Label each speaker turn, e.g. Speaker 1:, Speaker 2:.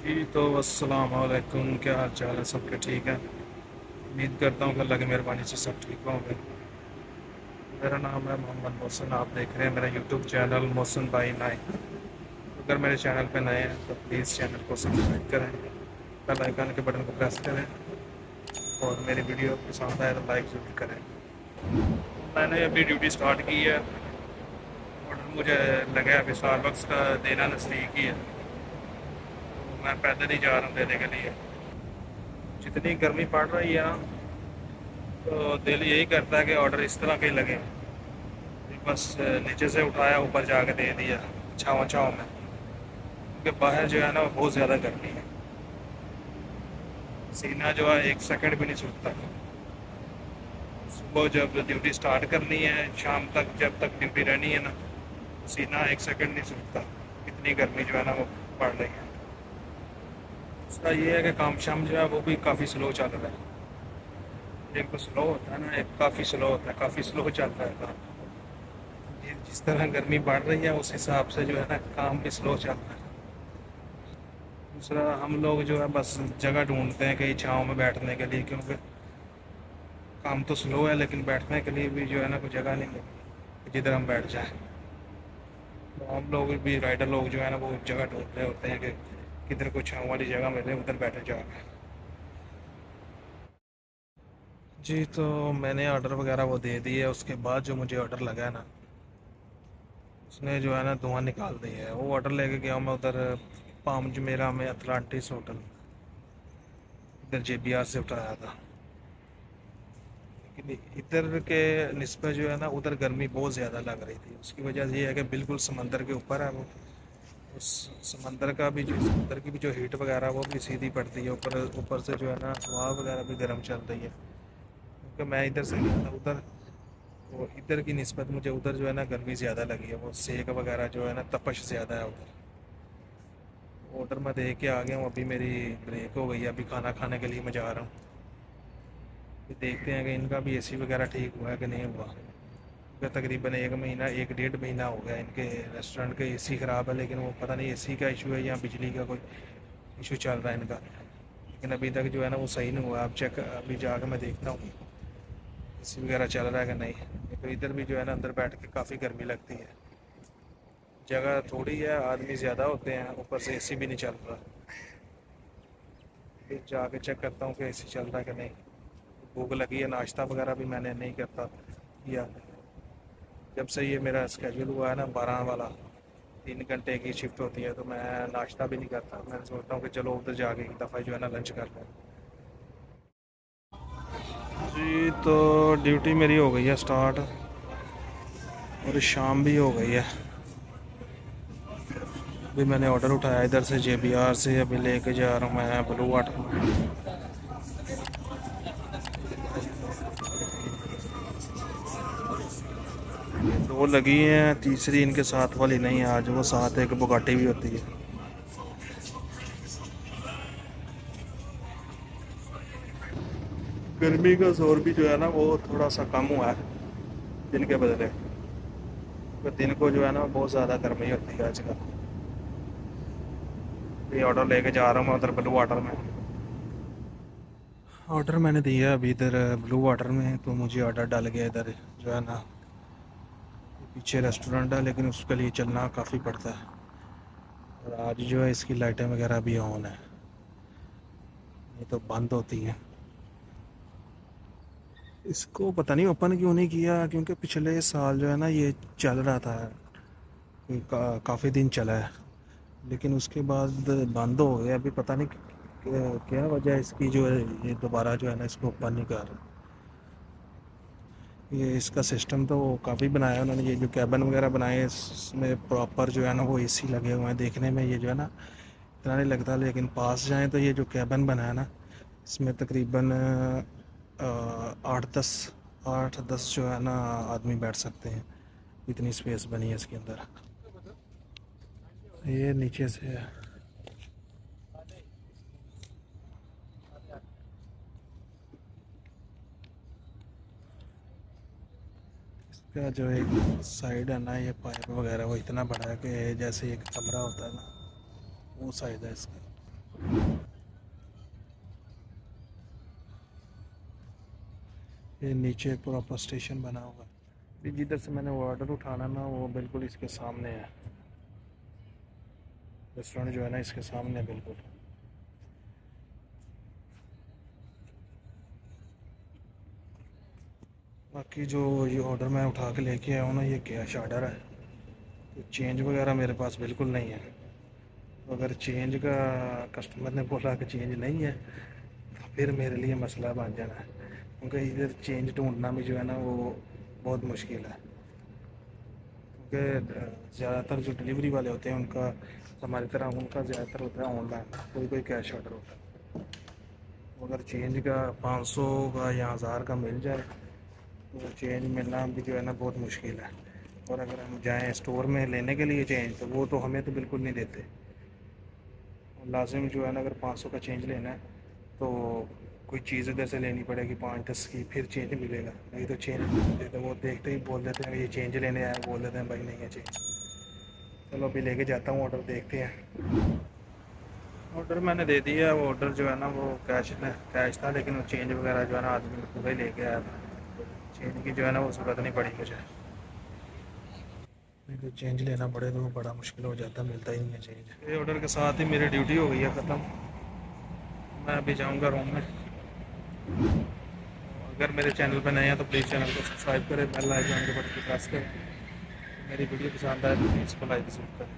Speaker 1: जी तो अस्सलाम वालेकुम, क्या हाल चाल है? सबके ठीक है? उम्मीद करता हूँ कि अल्लाह की मेहरबानी से सब ठीक होंगे। मेरा नाम है मोहम्मद मोहसिन। आप देख रहे हैं मेरा YouTube channel Mohsin by nine. अगर मेरे चैनल पे नए हैं तो प्लीज़ चैनल को सब्सक्राइब करें, बेल आइकन के बटन को प्रेस करें और मेरी वीडियो पसंद आए तो लाइक ज़रूर करें। मैंने अभी ड्यूटी स्टार्ट की है। ऑर्डर मुझे लगा अभी स्टारबक्स का देना नज़दीक ही है, तो मैं पैदल ही जा रहा हूँ देने के लिए। जितनी गर्मी पड़ रही है ना, तो दिल यही करता है कि ऑर्डर इस तरह के ही लगे। बस नीचे से उठाया, ऊपर जाके दे दिया छाँव छाँव में, क्योंकि बाहर जो है ना वो बहुत ज़्यादा गर्मी है। सीना जो है एक सेकंड भी नहीं सूखता। सुबह जब ड्यूटी स्टार्ट करनी है, शाम तक जब तक ड्यूटी रहनी है ना, सीना एक सेकंड नहीं सूखता। इतनी गर्मी जो है ना वो पड़ रही है। दूसरा ये है कि काम शाम जो है वो भी काफ़ी स्लो चल रहा है। एक तो स्लो होता है ना, एक काफ़ी स्लो होता है, काफ़ी स्लो चल रहा है काम। ये जिस तरह गर्मी बढ़ रही है उस हिसाब से जो है ना काम भी स्लो चल रहा है। दूसरा हम लोग जो है बस जगह ढूंढते हैं कहीं छाँव में बैठने के लिए, क्योंकि काम तो स्लो है लेकिन बैठने के लिए भी जो है ना कोई जगह नहीं है जिधर हम बैठ जाएं। तो हम लोग भी राइडर लोग जो है ना वो जगह ढूंढ रहे होते हैं कि किधर कोई छाँव वाली जगह मिले, उधर बैठे जाके। जी तो मैंने ऑर्डर वगैरह वो दे दिए। उसके बाद जो मुझे ऑर्डर लगा है ना, उसने जो है ना धुआं निकाल दिया है। वो ऑर्डर लेके गया हूँ मैं उधर पाम जुमेरा में अटलांटिस होटल, इधर JBR से उठाया था। लेकिन इधर के निस्बत जो है ना उधर गर्मी बहुत ज़्यादा लग रही थी। उसकी वजह से ये है कि बिल्कुल समंदर के ऊपर है वो। उस समंदर की भी जो हीट वगैरह वो भी सीधी पड़ती है ऊपर। ऊपर से जो है ना हवा वगैरह भी गर्म चल रही है। क्योंकि मैं इधर से गया था उधर, तो इधर की निस्बत मुझे उधर जो है ना गर्मी ज़्यादा लगी है। वो सेक वगैरह जो है ना तपश ज़्यादा है उधर। ऑर्डर मैं दे के आ गया हूँ, अभी मेरी ब्रेक हो गई है। अभी खाना खाने के लिए मैं जा रहा हूँ। फिर देखते हैं कि इनका भी AC वगैरह ठीक हुआ है कि नहीं हुआ। क्योंकि तकरीबन एक महीना, एक डेढ़ महीना हो गया इनके रेस्टोरेंट के AC ख़राब है। लेकिन वो पता नहीं AC का इशू है या बिजली का कोई इशू चल रहा है इनका। लेकिन अभी तक जो है ना वो सही नहीं हुआ। अब चेक अभी जाकर मैं देखता हूँ AC वगैरह चल रहा है कि नहीं। तो इधर भी जो है ना अंदर बैठ के काफ़ी गर्मी लगती है। जगह थोड़ी है, आदमी ज़्यादा होते हैं, ऊपर से AC भी नहीं चल रहा। फिर जाके चेक करता हूँ कि AC चल रहा है कि नहीं। भूख लगी है, नाश्ता वगैरह भी मैंने नहीं करता किया। जब से ये मेरा स्केजूल हुआ है ना 12 वाला, 3 घंटे की शिफ्ट होती है, तो मैं नाश्ता भी नहीं करता। मैं सोचता हूँ कि चलो उधर जाके एक दफ़ा जो है ना लंच कर लें। जी तो ड्यूटी मेरी हो गई है स्टार्ट और शाम भी हो गई है। अभी मैंने ऑर्डर उठाया इधर से JBR से, अभी लेके जा रहा हूँ मैं ब्लू वाटर में। दो लगी हैं, तीसरी इनके साथ वाली नहीं है। आज वो साथ एक बुगाटी भी होती है। गर्मी का जोर भी जो है ना वो थोड़ा सा कम हुआ है दिन के बदले। तो दिन को जो है ना बहुत ज़्यादा गर्मी होती है आजकल। ये ऑर्डर लेके जा रहा हूँ मैं उधर ब्लू वाटर में। ऑर्डर मैंने दिया अभी इधर ब्लू वाटर में, तो मुझे ऑर्डर डाल गया इधर जो है ना। पीछे रेस्टोरेंट है लेकिन उसके लिए चलना काफ़ी पड़ता है। और आज जो है इसकी लाइटें वगैरह भी ऑन है, ये तो बंद होती हैं। इसको पता नहीं ओपन क्यों नहीं किया, क्योंकि पिछले साल जो है ना ये चल रहा था, काफ़ी दिन चला है। लेकिन उसके बाद बंद हो गया। अभी पता नहीं क्या वजह है इसकी जो है ये दोबारा जो है ना इसको ओपन नहीं कर रहा। ये इसका सिस्टम तो काफ़ी बनाया है उन्होंने। ये जो कैबिन वगैरह बनाए हैं इसमें प्रॉपर जो है ना वो AC लगे हुए हैं। देखने में ये जो है ना इतना नहीं लगता, लेकिन पास जाएं तो ये जो कैबिन बना है ना इसमें तकरीबन 8-10 जो है ना आदमी बैठ सकते हैं। इतनी स्पेस बनी है इसके अंदर। ये नीचे से है। इसका जो एक साइड है ना ये पाइप वगैरह वो इतना बड़ा है कि जैसे एक कमरा होता है ना वो साइज है इसका। ये नीचे प्रॉपर स्टेशन बना हुआ है। जिधर से मैंने वो ऑर्डर उठाना ना वो बिल्कुल इसके सामने है। रेस्टोरेंट जो है ना इसके सामने है बिल्कुल। बाकी जो ये ऑर्डर मैं उठा के लेके आया हूँ ना ये कैश ऑर्डर है, तो चेंज वगैरह मेरे पास बिल्कुल नहीं है। तो अगर चेंज का कस्टमर ने बोला कि चेंज नहीं है तो फिर मेरे लिए मसला बन जाना है, क्योंकि इधर चेंज ढूंढना भी जो है ना वो बहुत मुश्किल है। क्योंकि ज़्यादातर जो डिलीवरी वाले होते हैं उनका हमारी तरह उनका ज़्यादातर होता है ऑनलाइन, कोई कोई कैश ऑर्डर होता है। अगर चेंज का 500 का या 1000 का मिल जाए तो चेंज मिलना भी जो है ना बहुत मुश्किल है। और अगर हम जाएं स्टोर में लेने के लिए चेंज तो वो तो हमें तो बिल्कुल नहीं देते। लाजिम जो है ना अगर 500 का चेंज लेना है तो कोई चीज़ उधर से लेनी पड़ेगी 5-10 की, फिर चेंज मिलेगा, नहीं तो चेंज नहीं देते। वो देखते ही बोल देते हैं ये चेंज लेने आए, बोल देते हैं भाई नहीं है चेंज। चलो अभी लेके जाता हूँ ऑर्डर, देखते हैं। ऑर्डर मैंने दे दिया। वो ऑर्डर जो है ना वो कैश था, लेकिन वो चेंज वगैरह जो है ना आदमी पूरा ही लेके आया था। चेंज की जो है ना वो ज़रूरत नहीं पड़ी मुझे, नहीं तो चेंज लेना पड़े तो वो बड़ा मुश्किल हो जाता, मिलता ही नहीं है चेंज। ये ऑर्डर के साथ ही मेरी ड्यूटी हो गई है ख़त्म। मैं अभी जाऊंगा रूम में। अगर मेरे चैनल पर नए हैं तो प्लीज़ चैनल को सब्सक्राइब करें, बेल आइकन के बटन को प्रेस करें। मेरी वीडियो पसंद आए तो प्लीज़ को लाइक ज़रूर करें।